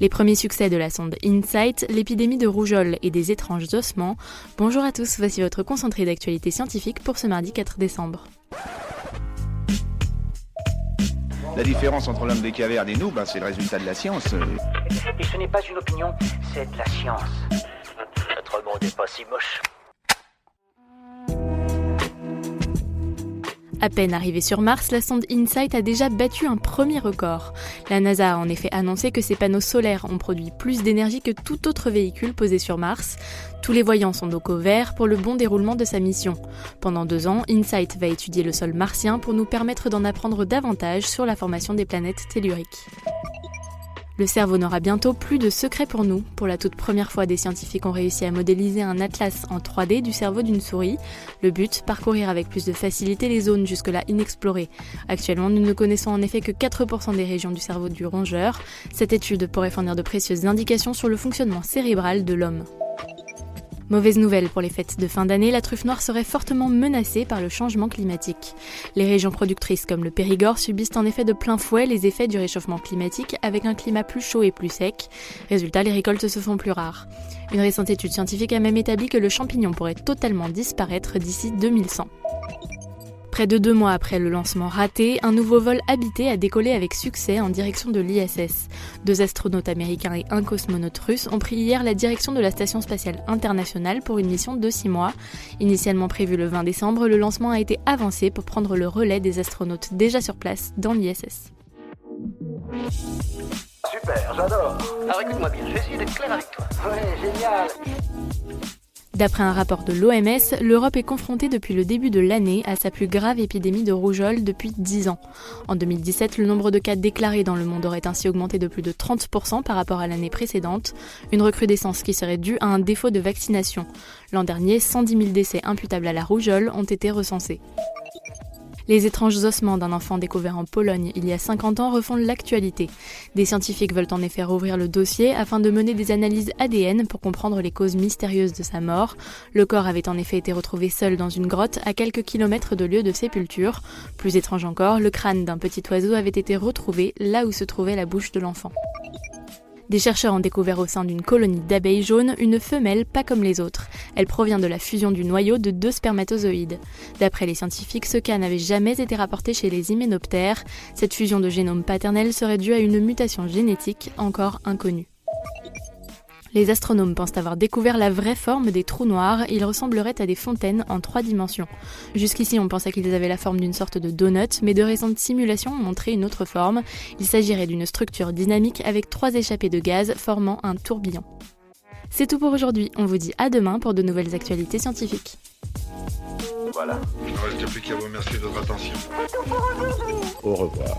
Les premiers succès de la sonde InSight, l'épidémie de rougeole et des étranges ossements. Bonjour à tous, voici votre concentré d'actualité scientifique pour ce mardi 4 décembre. La différence entre l'homme des cavernes et nous, c'est le résultat de la science. Et ce n'est pas une opinion, c'est de la science. Notre monde n'est pas si moche. À peine arrivée sur Mars, la sonde InSight a déjà battu un premier record. La NASA a en effet annoncé que ses panneaux solaires ont produit plus d'énergie que tout autre véhicule posé sur Mars. Tous les voyants sont donc au vert pour le bon déroulement de sa mission. Pendant 2 ans, InSight va étudier le sol martien pour nous permettre d'en apprendre davantage sur la formation des planètes telluriques. Le cerveau n'aura bientôt plus de secret pour nous. Pour la toute première fois, des scientifiques ont réussi à modéliser un atlas en 3D du cerveau d'une souris. Le but, parcourir avec plus de facilité les zones jusque-là inexplorées. Actuellement, nous ne connaissons en effet que 4% des régions du cerveau du rongeur. Cette étude pourrait fournir de précieuses indications sur le fonctionnement cérébral de l'homme. Mauvaise nouvelle pour les fêtes de fin d'année, la truffe noire serait fortement menacée par le changement climatique. Les régions productrices comme le Périgord subissent en effet de plein fouet les effets du réchauffement climatique avec un climat plus chaud et plus sec. Résultat, les récoltes se font plus rares. Une récente étude scientifique a même établi que le champignon pourrait totalement disparaître d'ici 2100. Près de 2 mois après le lancement raté, un nouveau vol habité a décollé avec succès en direction de l'ISS. 2 astronautes américains et un cosmonaute russe ont pris hier la direction de la Station spatiale internationale pour une mission de 6 mois. Initialement prévu le 20 décembre, le lancement a été avancé pour prendre le relais des astronautes déjà sur place dans l'ISS. Super, j'adore. Alors écoute-moi bien, je vais essayer d'être clair avec toi. Ouais, génial. D'après un rapport de l'OMS, l'Europe est confrontée depuis le début de l'année à sa plus grave épidémie de rougeole depuis 10 ans. En 2017, le nombre de cas déclarés dans le monde aurait ainsi augmenté de plus de 30% par rapport à l'année précédente, une recrudescence qui serait due à un défaut de vaccination. L'an dernier, 110 000 décès imputables à la rougeole ont été recensés. Les étranges ossements d'un enfant découvert en Pologne il y a 50 ans refont l'actualité. Des scientifiques veulent en effet rouvrir le dossier afin de mener des analyses ADN pour comprendre les causes mystérieuses de sa mort. Le corps avait en effet été retrouvé seul dans une grotte à quelques kilomètres de lieu de sépulture. Plus étrange encore, le crâne d'un petit oiseau avait été retrouvé là où se trouvait la bouche de l'enfant. Des chercheurs ont découvert au sein d'une colonie d'abeilles jaunes une femelle pas comme les autres. Elle provient de la fusion du noyau de 2 spermatozoïdes. D'après les scientifiques, ce cas n'avait jamais été rapporté chez les hyménoptères. Cette fusion de génome paternel serait due à une mutation génétique encore inconnue. Les astronomes pensent avoir découvert la vraie forme des trous noirs, ils ressembleraient à des fontaines en 3 dimensions. Jusqu'ici, on pensait qu'ils avaient la forme d'une sorte de donut, mais de récentes simulations ont montré une autre forme. Il s'agirait d'une structure dynamique avec 3 échappées de gaz formant un tourbillon. C'est tout pour aujourd'hui, on vous dit à demain pour de nouvelles actualités scientifiques. Voilà. Il ne reste plus qu'à vous remercier de votre attention. Au revoir.